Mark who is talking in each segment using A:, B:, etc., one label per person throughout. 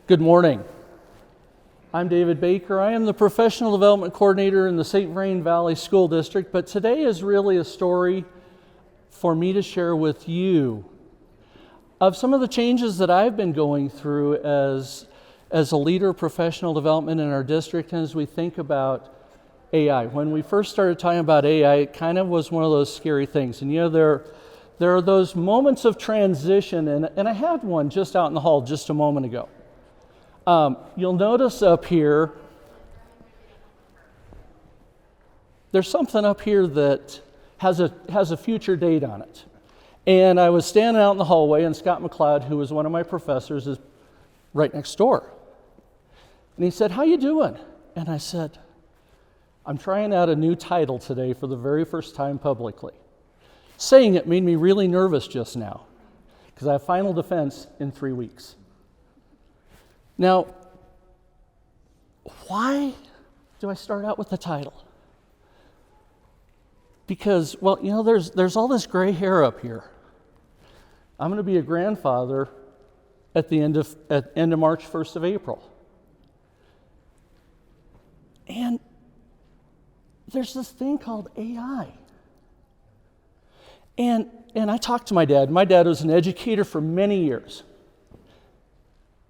A: Good morning. I'm David Baker. I am the Professional Development Coordinator in the St. Vrain Valley School District, but today is really a story for me to share with you of some of the changes that I've been going through as a leader of professional development in our district and as we think about AI. When we first started talking about AI, it kind of was one of those scary things. And there are those moments of transition, and I had one just out in the hall just a moment ago. You'll notice up here, there's something up here that has a future date on it. And I was standing out in the hallway, and Scott McLeod, who was one of my professors, is right next door. And he said, "How you doing?" And I said, "I'm trying out a new title today for the very first time publicly." Saying it made me really nervous just now, because I have final defense in 3 weeks. Now, why do I start out with the title? Because, well, there's all this gray hair up here. I'm going to be a grandfather at the end of March, 1st of April. And there's this thing called AI. And I talked to my dad. My dad was an educator for many years.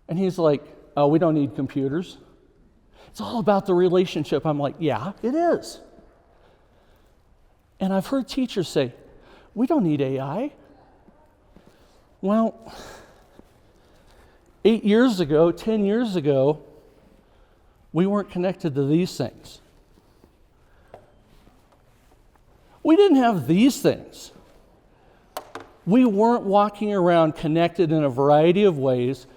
A: And he's like, "Oh, we don't need computers. It's all about the relationship." I'm like, "Yeah, it is." And I've heard teachers say, "We don't need AI." Well, 8 years ago, 10 years ago, we weren't connected to these things. We didn't have these things. We weren't walking around connected in a variety of ways.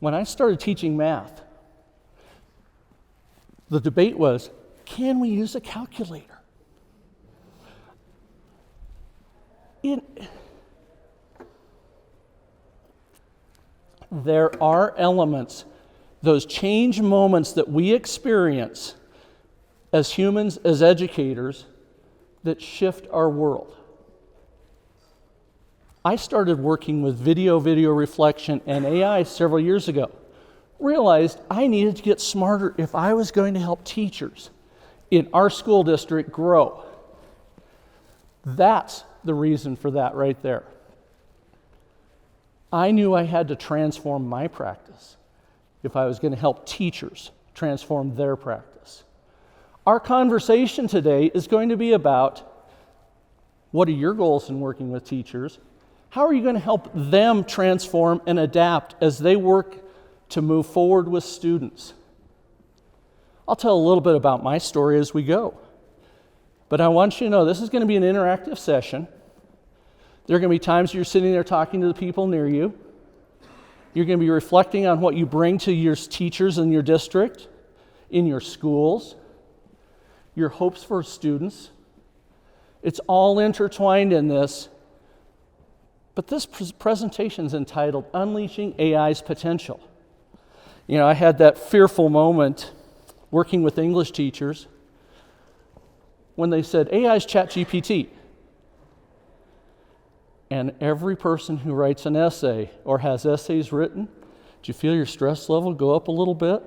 A: When I started teaching math, the debate was, can we use a calculator? There are elements, those change moments that we experience as humans, as educators, that shift our world. I started working with video reflection, and AI several years ago. Realized I needed to get smarter if I was going to help teachers in our school district grow. That's the reason for that right there. I knew I had to transform my practice if I was going to help teachers transform their practice. Our conversation today is going to be about what are your goals in working with teachers? How are you going to help them transform and adapt as they work to move forward with students? I'll tell a little bit about my story as we go. But I want you to know this is going to be an interactive session. There are going to be times you're sitting there talking to the people near you. You're going to be reflecting on what you bring to your teachers in your district, in your schools, your hopes for students. It's all intertwined in this. But this presentation is entitled Unleashing AI's Potential. I had that fearful moment working with English teachers when they said, AI's ChatGPT. And every person who writes an essay or has essays written, do you feel your stress level go up a little bit?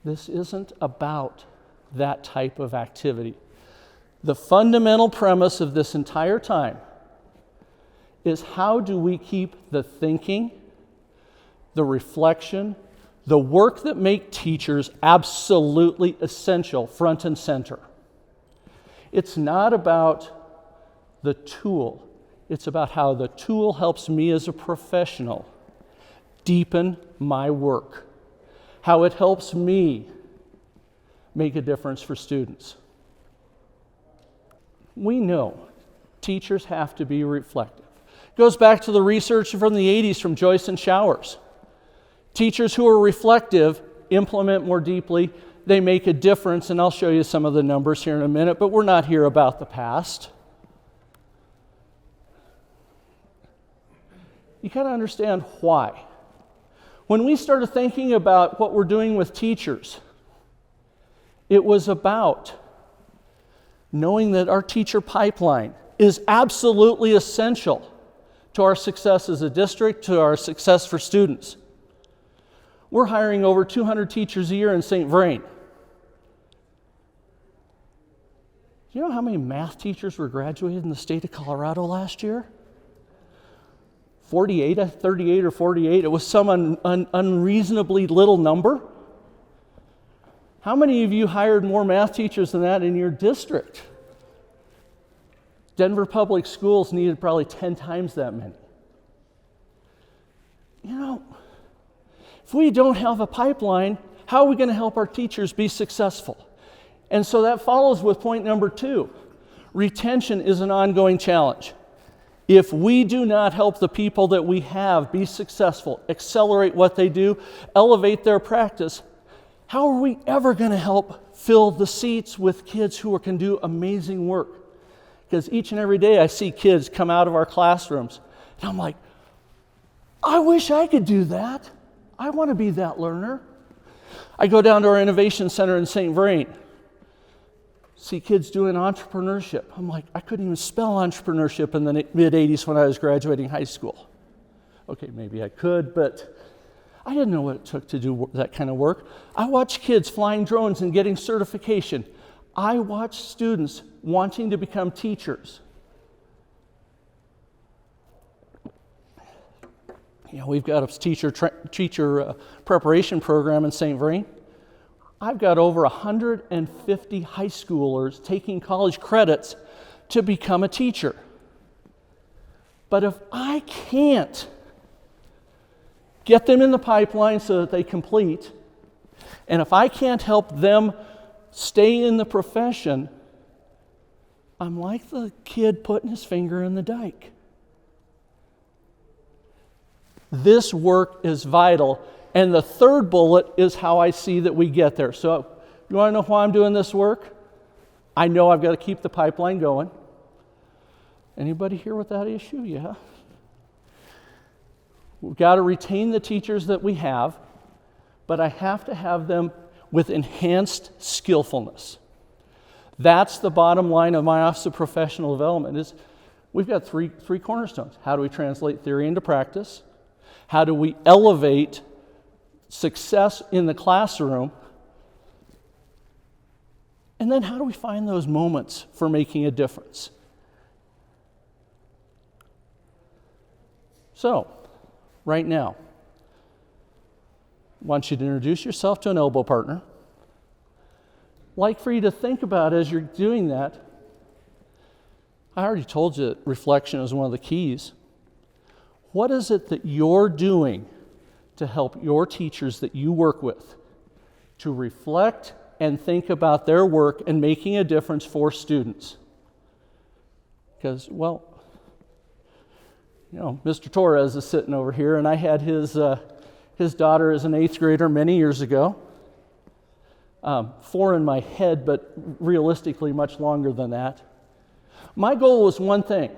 A: This isn't about that type of activity. The fundamental premise of this entire time is how do we keep the thinking, the reflection, the work that make teachers absolutely essential front and center. It's not about the tool. It's about how the tool helps me as a professional deepen my work, how it helps me make a difference for students. We know teachers have to be reflective. It goes back to the research from the 80s from Joyce and Showers. Teachers who are reflective implement more deeply. They make a difference, and I'll show you some of the numbers here in a minute, but we're not here about the past. You got to understand why. When we started thinking about what we're doing with teachers, it was about knowing that our teacher pipeline is absolutely essential to our success as a district, to our success for students. We're hiring over 200 teachers a year in St. Vrain. Do you know how many math teachers were graduated in the state of Colorado last year? 38 or 48. It was some unreasonably little number. How many of you hired more math teachers than that in your district? Denver Public Schools needed probably 10 times that many. You know, if we don't have a pipeline, how are we going to help our teachers be successful? And so that follows with point number 2. Retention is an ongoing challenge. If we do not help the people that we have be successful, accelerate what they do, elevate their practice, how are we ever going to help fill the seats with kids who can do amazing work? Because each and every day I see kids come out of our classrooms, and I'm like, I wish I could do that. I want to be that learner. I go down to our innovation center in St. Vrain, see kids doing entrepreneurship. I'm like, I couldn't even spell entrepreneurship in the mid-'80s when I was graduating high school. Okay, maybe I could, but I didn't know what it took to do that kind of work. I watch kids flying drones and getting certification. I watch students wanting to become teachers. You know, we've got a teacher preparation program in St. Vrain. I've got over 150 high schoolers taking college credits to become a teacher. But if I can't get them in the pipeline so that they complete, and if I can't help them stay in the profession, I'm like the kid putting his finger in the dike. This work is vital. And the third bullet is how I see that we get there. So you want to know why I'm doing this work? I know I've got to keep the pipeline going. Anybody here with that issue? Yeah. We've got to retain the teachers that we have, but I have to have them with enhanced skillfulness. That's the bottom line of my Office of Professional Development. Is we've got three cornerstones. How do we translate theory into practice? How do we elevate success in the classroom? And then how do we find those moments for making a difference? So, right now, I want you to introduce yourself to an elbow partner. I'd like for you to think about as you're doing that. I already told you that reflection is one of the keys. What is it that you're doing to help your teachers that you work with to reflect and think about their work and making a difference for students? Because, well, you know, Mr. Torres is sitting over here, and I had his daughter as an 8th grader many years ago. 4 in my head, but realistically much longer than that. My goal was one thing.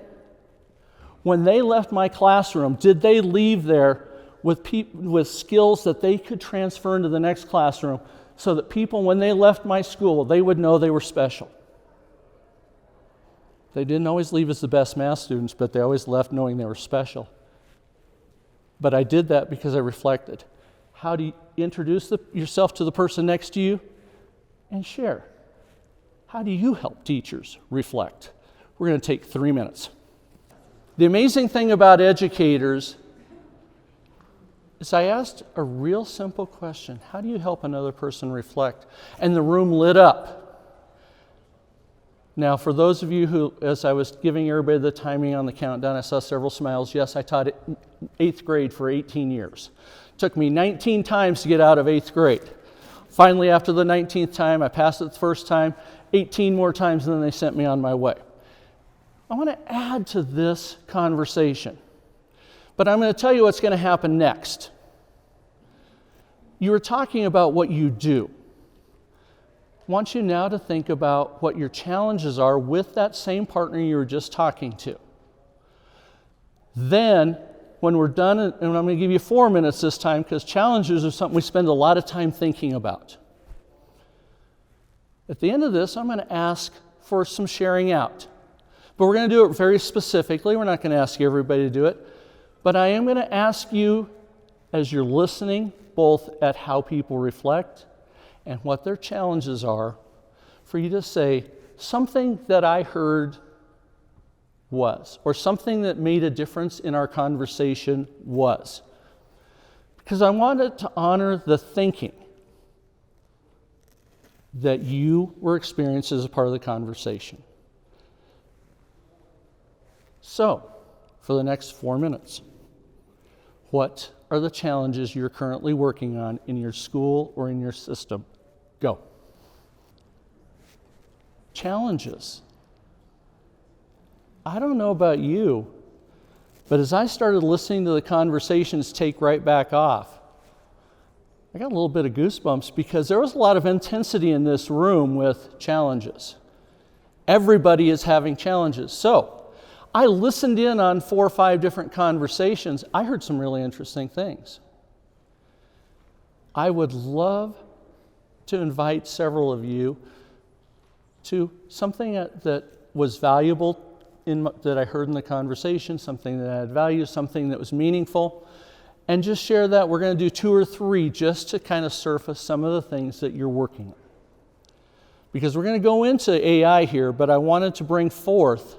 A: When they left my classroom, did they leave there with skills that they could transfer into the next classroom so that people, when they left my school, they would know they were special? They didn't always leave as the best math students, but they always left knowing they were special. But I did that because I reflected. How do you introduce yourself to the person next to you and share? How do you help teachers reflect? We're going to take 3 minutes. The amazing thing about educators is I asked a real simple question. How do you help another person reflect? And the room lit up. Now, for those of you who, as I was giving everybody the timing on the countdown, I saw several smiles. Yes, I taught 8th grade for 18 years. It took me 19 times to get out of 8th grade. Finally, after the 19th time, I passed it the first time, 18 more times, and then they sent me on my way. I want to add to this conversation, but I'm going to tell you what's going to happen next. You were talking about what you do. I want you now to think about what your challenges are with that same partner you were just talking to. Then, when we're done, and I'm going to give you 4 minutes this time because challenges are something we spend a lot of time thinking about. At the end of this, I'm going to ask for some sharing out. But we're going to do it very specifically. We're not going to ask everybody to do it. But I am going to ask you, as you're listening, both at how people reflect and what their challenges are, for you to say, something that I heard was, or something that made a difference in our conversation was. Because I wanted to honor the thinking that you were experiencing as a part of the conversation. So, for the next 4 minutes, what are the challenges you're currently working on in your school or in your system? Go. Challenges. I don't know about you, but as I started listening to the conversations take right back off, I got a little bit of goosebumps because there was a lot of intensity in this room with challenges. Everybody is having challenges. So I listened in on 4 or 5 different conversations. I heard some really interesting things. I would love to invite several of you to something that was valuable that I heard in the conversation, something that had value, something that was meaningful, and just share that. We're going to do 2 or 3 just to kind of surface some of the things that you're working on. Because we're going to go into AI here, but I wanted to bring forth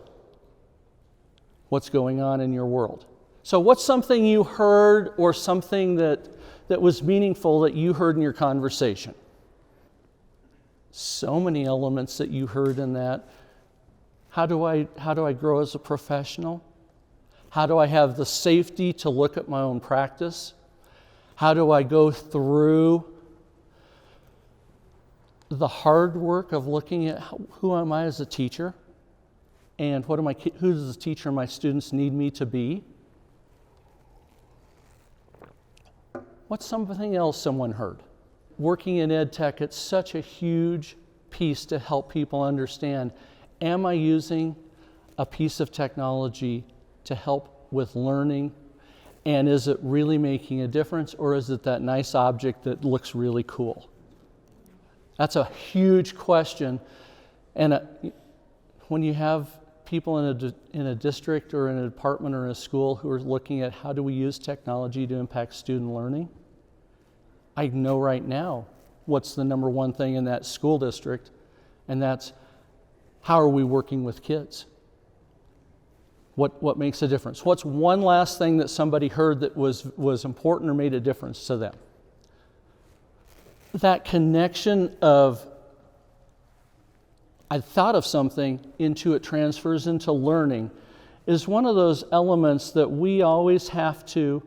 A: what's going on in your world. So what's something you heard or something that was meaningful that you heard in your conversation? So many elements that you heard in that. How do I grow as a professional? How do I have the safety to look at my own practice? How do I go through the hard work of looking at who am I as a teacher? And who does the teacher my students need me to be? What's something else someone heard? Working in ed tech, it's such a huge piece to help people understand, am I using a piece of technology to help with learning? And is it really making a difference, or is it that nice object that looks really cool? That's a huge question. And when you have people in a district or in a department or in a school who are looking at how do we use technology to impact student learning, I know right now what's the number one thing in that school district, and that's how are we working with kids? What makes a difference? What's one last thing that somebody heard that was important or made a difference to them? That connection of I thought of something into it transfers into learning is one of those elements that we always have to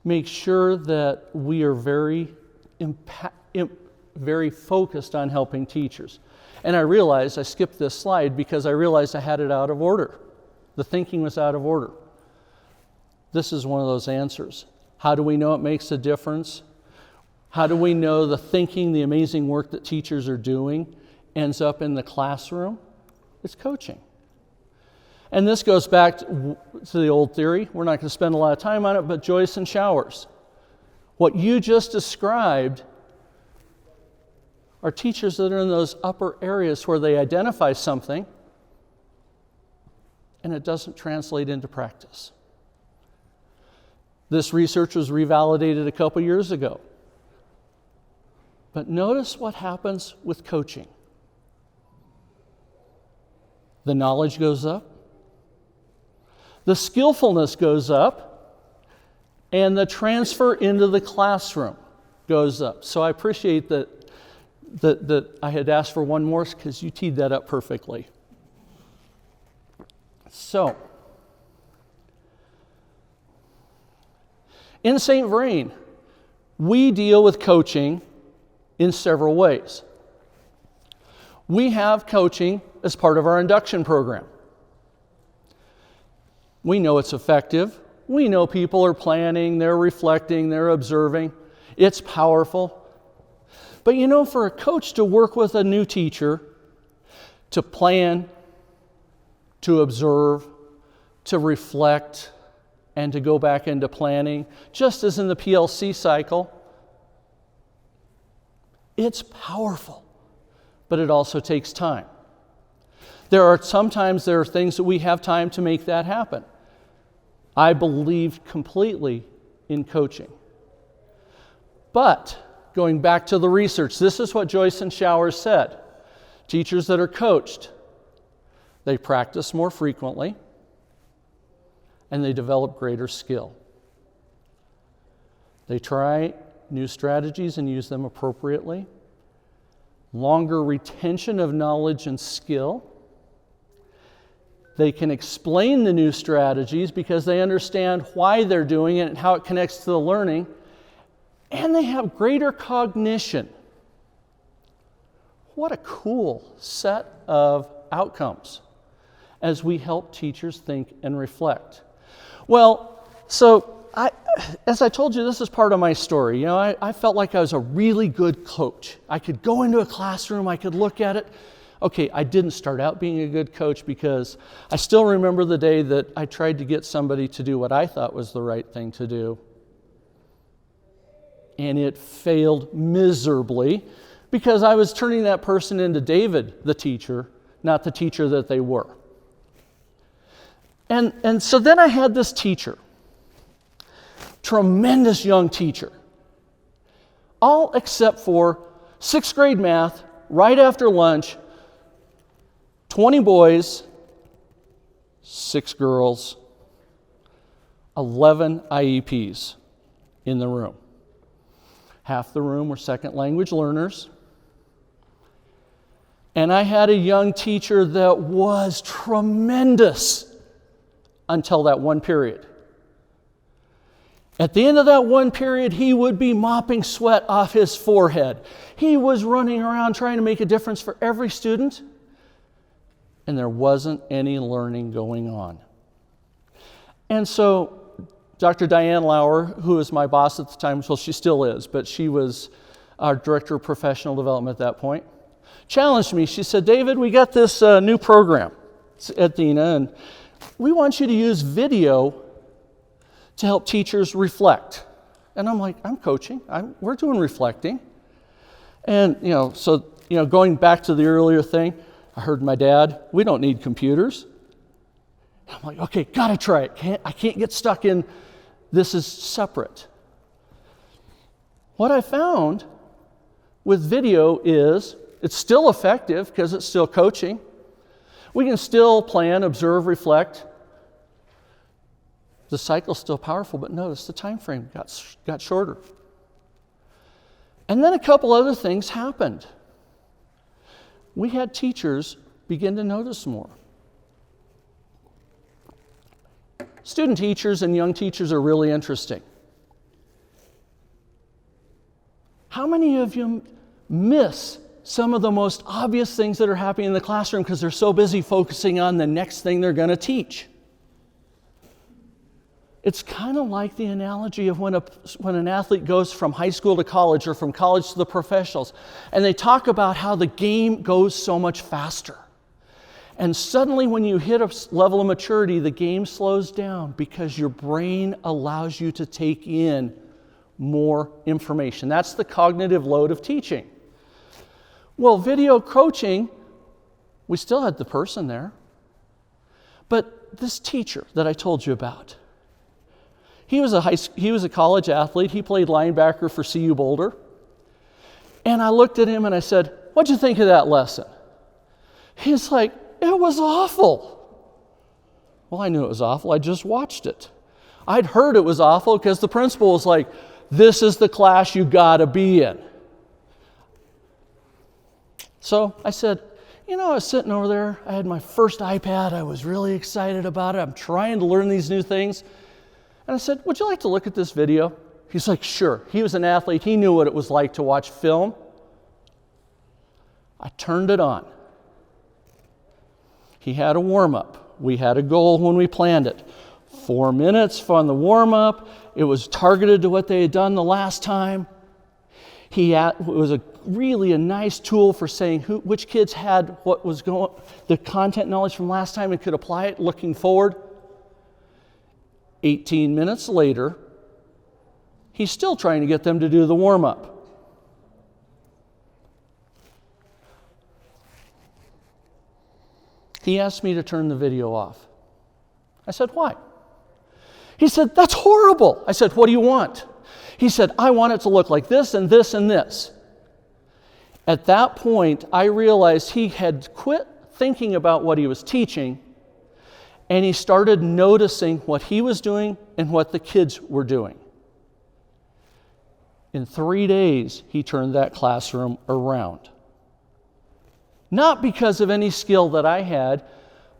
A: make sure that we are very focused on helping teachers. And I realized I skipped this slide because I realized I had it out of order. The thinking was out of order. This is one of those answers. How do we know it makes a difference? How do we know the thinking, the amazing work that teachers are doing ends up in the classroom? It's coaching. And this goes back to the old theory. We're not going to spend a lot of time on it, but joists and showers. What you just described are teachers that are in those upper areas where they identify something and it doesn't translate into practice. This research was revalidated a couple years ago. But notice what happens with coaching. The knowledge goes up, the skillfulness goes up, and the transfer into the classroom goes up. So I appreciate that I had asked for one more because you teed that up perfectly. So, in St. Vrain, we deal with coaching in several ways. We have coaching as part of our induction program. We know it's effective. We know people are planning, they're reflecting, they're observing. It's powerful. But you know, for a coach to work with a new teacher, to plan, to observe, to reflect, and to go back into planning, just as in the PLC cycle, it's powerful, but it also takes time. Sometimes there are things that we have time to make that happen. I believed completely in coaching. But going back to the research, this is what Joyce and Showers said. Teachers that are coached, they practice more frequently, and they develop greater skill. They try new strategies and use them appropriately. Longer retention of knowledge and skill. They can explain the new strategies because they understand why they're doing it and how it connects to the learning. And they have greater cognition. What a cool set of outcomes as we help teachers think and reflect. Well, so as I told you, this is part of my story. You know, I felt like I was a really good coach. I could go into a classroom, I could look at it. Okay, I didn't start out being a good coach because I still remember the day that I tried to get somebody to do what I thought was the right thing to do. And it failed miserably because I was turning that person into David, the teacher, not the teacher that they were. And so then I had this teacher. Tremendous young teacher. All except for 6th grade math, right after lunch, 20 boys, 6 girls, 11 IEPs in the room. Half the room were second language learners. And I had a young teacher that was tremendous until that one period. At the end of that one period, he would be mopping sweat off his forehead. He was running around trying to make a difference for every student, and there wasn't any learning going on. And so Dr. Diane Lauer, who was my boss at the time, well, she still is, but she was our director of professional development at that point, challenged me. She said, David, we got this new program, it's Edthena, and we want you to use video to help teachers reflect. And I'm like, I'm coaching. We're doing reflecting. And, going back to the earlier thing, I heard my dad, we don't need computers. I'm like, okay, gotta try it. I can't get stuck in this is separate. What I found with video is it's still effective because it's still coaching. We can still plan, observe, reflect. The cycle's still powerful, but notice the time frame got shorter. And then a couple other things happened. We had teachers begin to notice more. Student teachers and young teachers are really interesting. How many of you miss some of the most obvious things that are happening in the classroom because they're so busy focusing on the next thing they're going to teach? It's kind of like the analogy of when an athlete goes from high school to college or from college to the professionals, and they talk about how the game goes so much faster. And suddenly when you hit a level of maturity, the game slows down because your brain allows you to take in more information. That's the cognitive load of teaching. Well, video coaching, we still had the person there. But this teacher that I told you about, he was a college athlete. He played linebacker for CU Boulder. And I looked at him and I said, "What'd you think of that lesson?" He's like, "It was awful." Well, I knew it was awful. I just watched it. I'd heard it was awful because the principal was like, "This is the class you gotta be in." So I said, I was sitting over there. I had my first iPad. I was really excited about it. I'm trying to learn these new things. And I said, "Would you like to look at this video?" He's like, "Sure." He was an athlete. He knew what it was like to watch film. I turned it on. He had a warm-up. We had a goal when we planned it. 4 minutes on the warm-up. It was targeted to what they had done the last time. It was really a nice tool for saying which kids had what was going, the content knowledge from last time and could apply it looking forward. 18 minutes later, he's still trying to get them to do the warm-up. He asked me to turn the video off. I said, "Why?" He said, "That's horrible." I said, "What do you want?" He said, "I want it to look like this and this and this." At that point, I realized he had quit thinking about what he was teaching, and he started noticing what he was doing and what the kids were doing. In 3 days, he turned that classroom around. Not because of any skill that I had,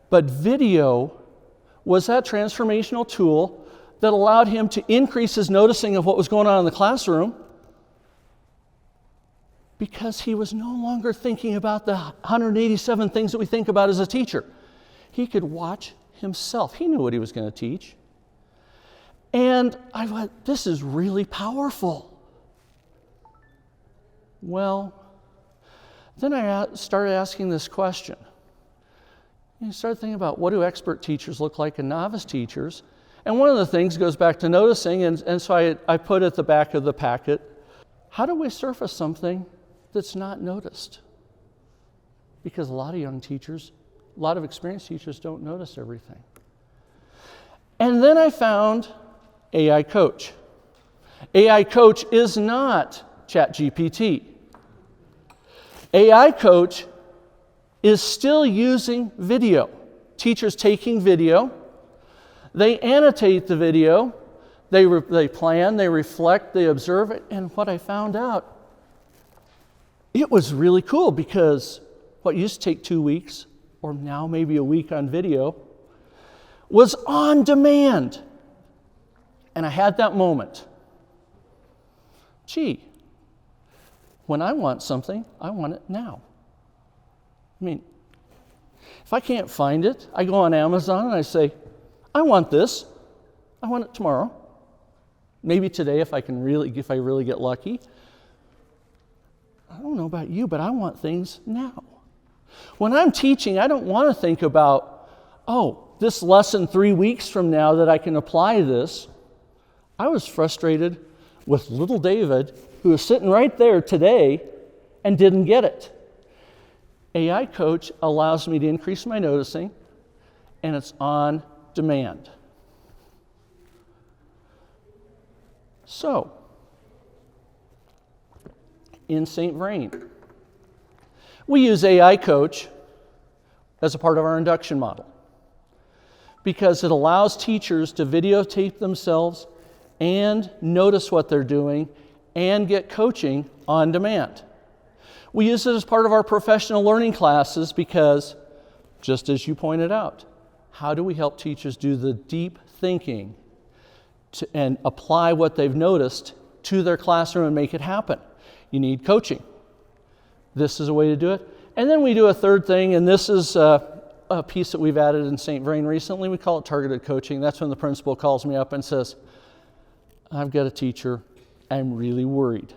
A: but video was that transformational tool that allowed him to increase his noticing of what was going on in the classroom, because he was no longer thinking about the 187 things that we think about as a teacher. He could watch himself. He knew what he was going to teach. And I thought, this is really powerful. Well, then I started asking this question. You start thinking about, what do expert teachers look like and novice teachers? And one of the things goes back to noticing, and so I put at the back of the packet, how do we surface something that's not noticed? Because a lot of young teachers, a lot of experienced teachers don't notice everything. And then I found AI Coach. AI Coach is not ChatGPT. AI Coach is still using video. Teachers taking video, they annotate the video, they plan, they reflect, they observe it, and what I found out, it was really cool, because what used to take 2 weeks, or now maybe a week on video, was on demand. And I had that moment. Gee, when I want something, I want it now. I mean, if I can't find it, I go on Amazon and I say, I want this. I want it tomorrow. Maybe today if I really get lucky. I don't know about you, but I want things now. When I'm teaching, I don't want to think about, this lesson 3 weeks from now that I can apply this. I was frustrated with little David, who was sitting right there today and didn't get it. AI Coach allows me to increase my noticing, and it's on demand. So, in St. Vrain, we use AI Coach as a part of our induction model, because it allows teachers to videotape themselves and notice what they're doing and get coaching on demand. We use it as part of our professional learning classes because, just as you pointed out, how do we help teachers do the deep thinking and apply what they've noticed to their classroom and make it happen? You need coaching. This is a way to do it. And then we do a third thing, and this is a piece that we've added in St. Vrain recently. We call it targeted coaching. That's when the principal calls me up and says, I've got a teacher, I'm really worried.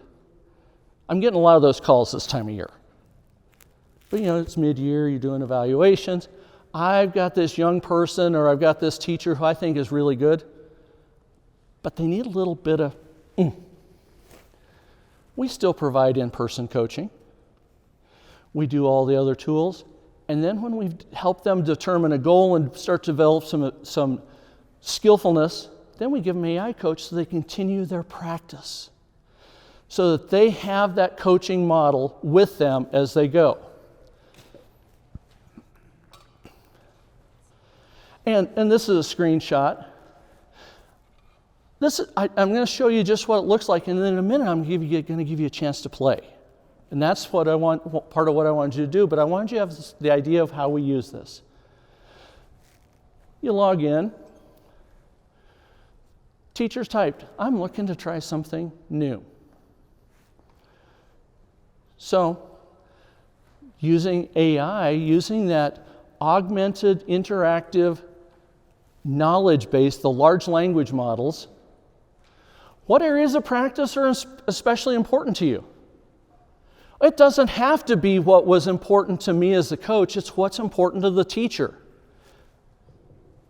A: I'm getting a lot of those calls this time of year. But it's mid-year, you're doing evaluations. I've got this young person, or I've got this teacher who I think is really good, but they need a little bit of We still provide in-person coaching. We do all the other tools. And then when we've helped them determine a goal and start to develop some skillfulness, then we give them AI Coach so they continue their practice, so that they have that coaching model with them as they go. And this is a screenshot. I'm going to show you just what it looks like, and then in a minute I'm going to give you a chance to play. And that's part of what I wanted you to do, but I wanted you to have the idea of how we use this. You log in. Teachers typed, I'm looking to try something new. So, using AI, using that augmented, interactive knowledge base, the large language models, what areas of practice are especially important to you? It doesn't have to be what was important to me as a coach, it's what's important to the teacher.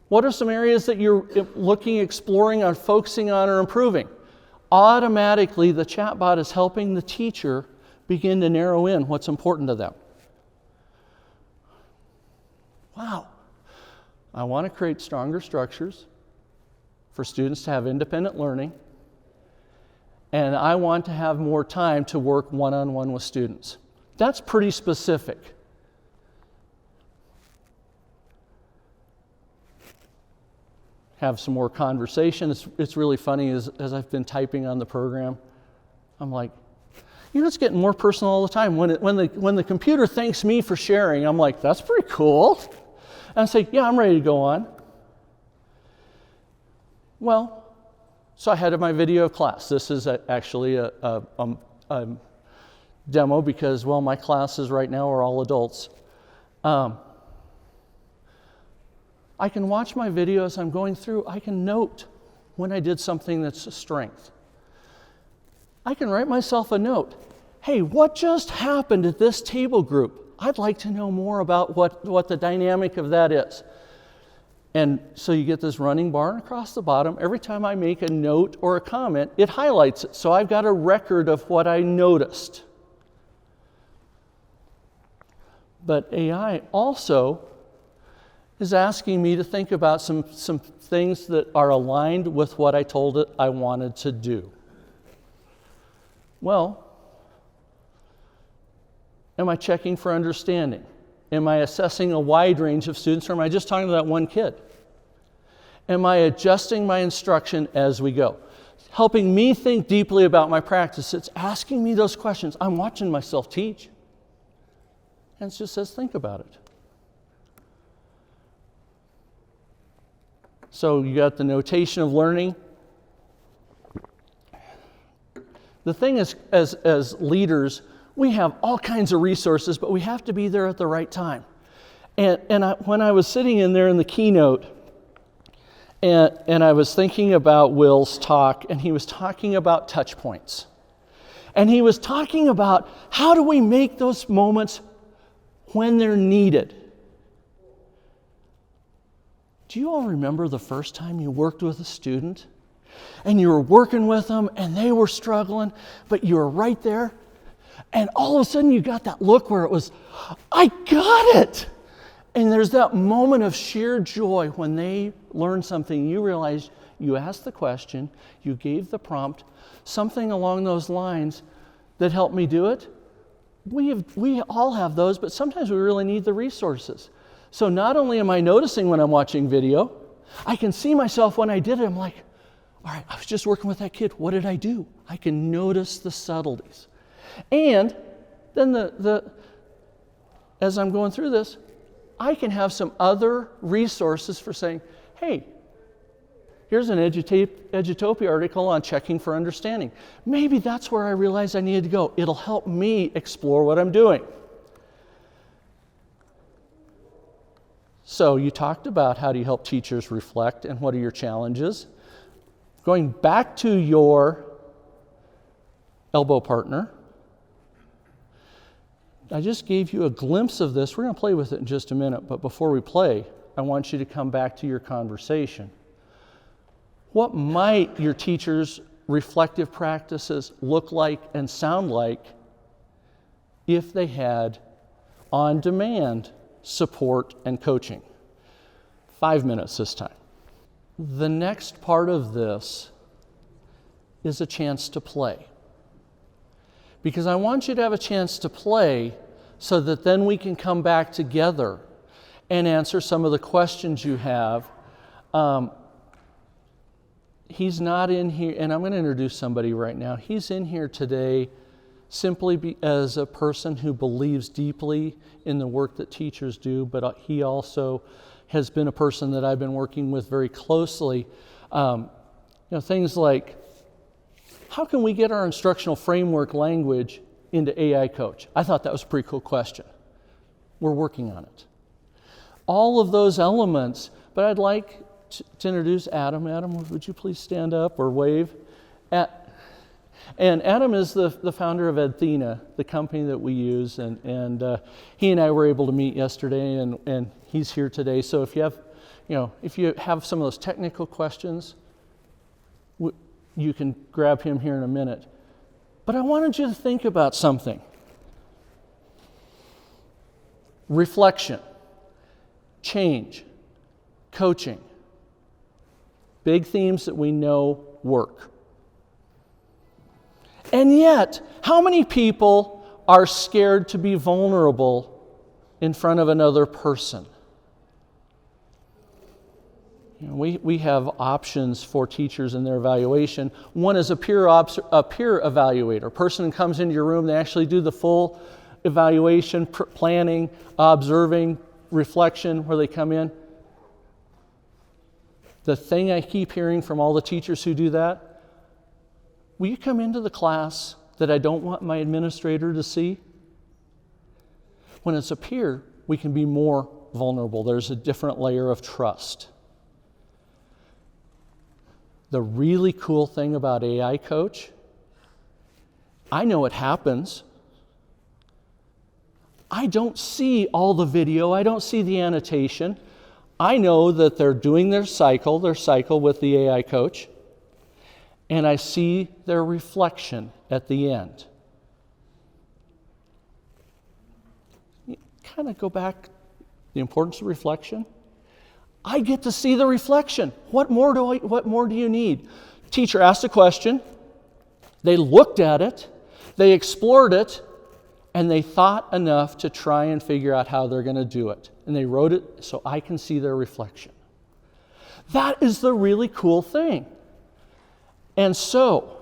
A: What are some areas that you're looking, exploring, or focusing on or improving? Automatically, the chatbot is helping the teacher begin to narrow in what's important to them. Wow. I want to create stronger structures. for students to have independent learning, and I want to have more time to work one-on-one with students. That's pretty specific. Have some more conversation. It's really funny as I've been typing on the program, I'm like, it's getting more personal all the time. When the computer thanks me for sharing, I'm like, that's pretty cool. And I say, yeah, I'm ready to go on. Well, so I had my video of class. This is actually a demo because, well, my classes right now are all adults. I can watch my video as I'm going through. I can note when I did something that's a strength. I can write myself a note. Hey, what just happened at this table group? I'd like to know more about what the dynamic of that is. And so you get this running bar across the bottom. Every time I make a note or a comment, it highlights it. So I've got a record of what I noticed. But AI also is asking me to think about some things that are aligned with what I told it I wanted to do. Well, am I checking for understanding? Am I assessing a wide range of students, or am I just talking to that one kid? Am I adjusting my instruction as we go? Helping me think deeply about my practice. It's asking me those questions. I'm watching myself teach. And it just says, think about it. So you got the notation of learning. The thing is, as leaders, we have all kinds of resources, but we have to be there at the right time. When I was sitting in there in the keynote, and I was thinking about Will's talk, and he was talking about touch points. And he was talking about how do we make those moments when they're needed. Do you all remember the first time you worked with a student and you were working with them and they were struggling, but you were right there, and all of a sudden you got that look where it was, I got it! And there's that moment of sheer joy when they learn something. You realize you asked the question, you gave the prompt, something along those lines that helped me do it. We all have those, but sometimes we really need the resources. So not only am I noticing when I'm watching video, I can see myself when I did it. I'm like, all right, I was just working with that kid. What did I do? I can notice the subtleties. And then as I'm going through this, I can have some other resources for saying, hey, here's an Edutopia article on checking for understanding. Maybe that's where I realized I needed to go. It'll help me explore what I'm doing. So you talked about how do you help teachers reflect and what are your challenges. Going back to your elbow partner, I just gave you a glimpse of this. We're going to play with it in just a minute, but before we play, I want you to come back to your conversation. What might your teachers' reflective practices look like and sound like if they had on-demand support and coaching? 5 minutes this time. The next part of this is a chance to play. Because I want you to have a chance to play so that then we can come back together and answer some of the questions you have. He's not in here, and I'm going to introduce somebody right now. He's in here today simply as a person who believes deeply in the work that teachers do, but he also has been a person that I've been working with very closely. Things like, how can we get our instructional framework language into AI Coach? I thought that was a pretty cool question. We're working on it. All of those elements, but I'd like to introduce Adam. Adam, would you please stand up or wave? And Adam is the founder of Edthena, the company that we use, and he and I were able to meet yesterday, and he's here today. So if you have some of those technical questions, you can grab him here in a minute. But I wanted you to think about something. Reflection, change, coaching. Big themes that we know work. And yet, how many people are scared to be vulnerable in front of another person? You know, we have options for teachers in their evaluation. One is a peer evaluator. A person comes into your room, they actually do the full evaluation, planning, observing, reflection, where they come in. The thing I keep hearing from all the teachers who do that, will you come into the class that I don't want my administrator to see? When it's a peer, we can be more vulnerable. There's a different layer of trust. The really cool thing about AI Coach, I know it happens. I don't see all the video. I don't see the annotation. I know that they're doing their cycle with the AI Coach, and I see their reflection at the end. You kind of go back, the importance of reflection. I get to see the reflection. What more do you need? Teacher asked a question, they looked at it, they explored it, and they thought enough to try and figure out how they're going to do it. And they wrote it so I can see their reflection. That is the really cool thing. And so,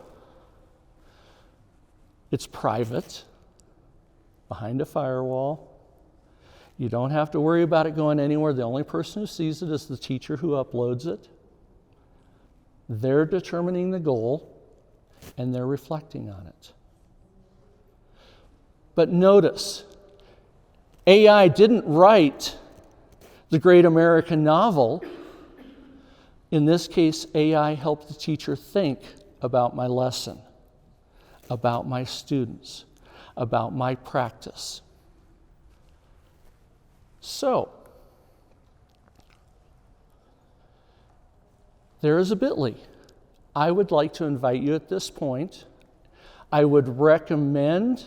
A: it's private, behind a firewall. You don't have to worry about it going anywhere. The only person who sees it is the teacher who uploads it. They're determining the goal, and they're reflecting on it. But notice, AI didn't write the great American novel. In this case, AI helped the teacher think about my lesson, about my students, about my practice. So, there is a bit.ly. I would like to invite you at this point. I would recommend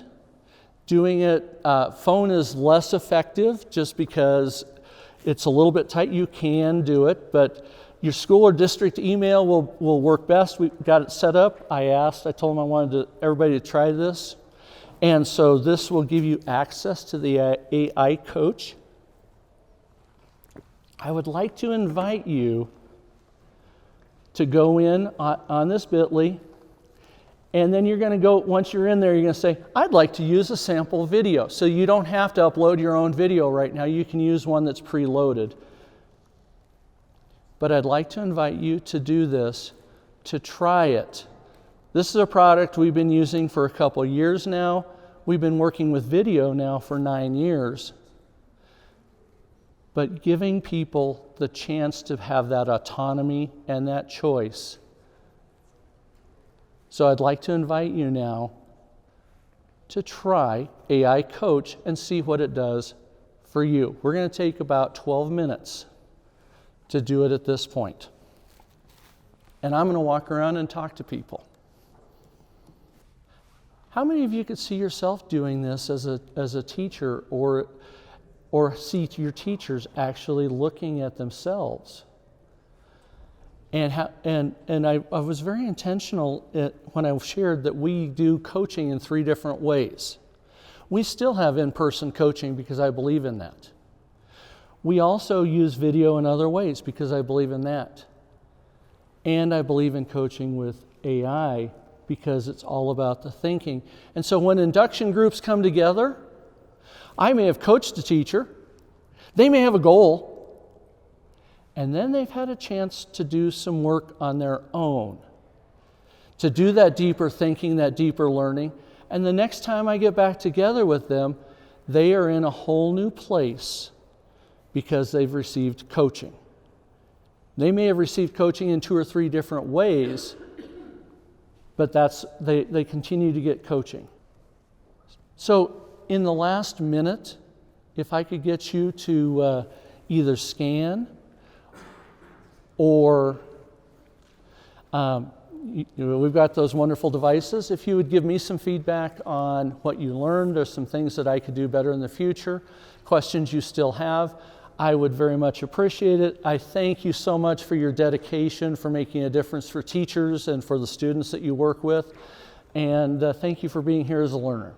A: doing it, phone is less effective just because it's a little bit tight. You can do it, but your school or district email will work best. We got it set up. I told them I wanted everybody to try this. And so this will give you access to the AI Coach. I would like to invite you to go in on this bit.ly, and then you're going to go, once you're in there, you're going to say, I'd like to use a sample video. So you don't have to upload your own video right now. You can use one that's preloaded. But I'd like to invite you to do this, to try it. This is a product we've been using for a couple years now. We've been working with video now for 9 years. But giving people the chance to have that autonomy and that choice. So I'd like to invite you now to try AI Coach and see what it does for you. We're going to take about 12 minutes to do it at this point. And I'm going to walk around and talk to people. How many of you could see yourself doing this as a teacher, or see your teachers actually looking at themselves? And I was very intentional when I shared that we do coaching in 3 different ways. We still have in-person coaching because I believe in that. We also use video in other ways because I believe in that. And I believe in coaching with AI because it's all about the thinking. And so when induction groups come together, I may have coached a teacher, they may have a goal, and then they've had a chance to do some work on their own, to do that deeper thinking, that deeper learning. And the next time I get back together with them, they are in a whole new place because they've received coaching. They may have received coaching in 2 or 3 different ways, but they continue to get coaching. So in the last minute, if I could get you to either scan or we've got those wonderful devices. If you would give me some feedback on what you learned or some things that I could do better in the future, questions you still have, I would very much appreciate it. I thank you so much for your dedication, for making a difference for teachers and for the students that you work with. And thank you for being here as a learner.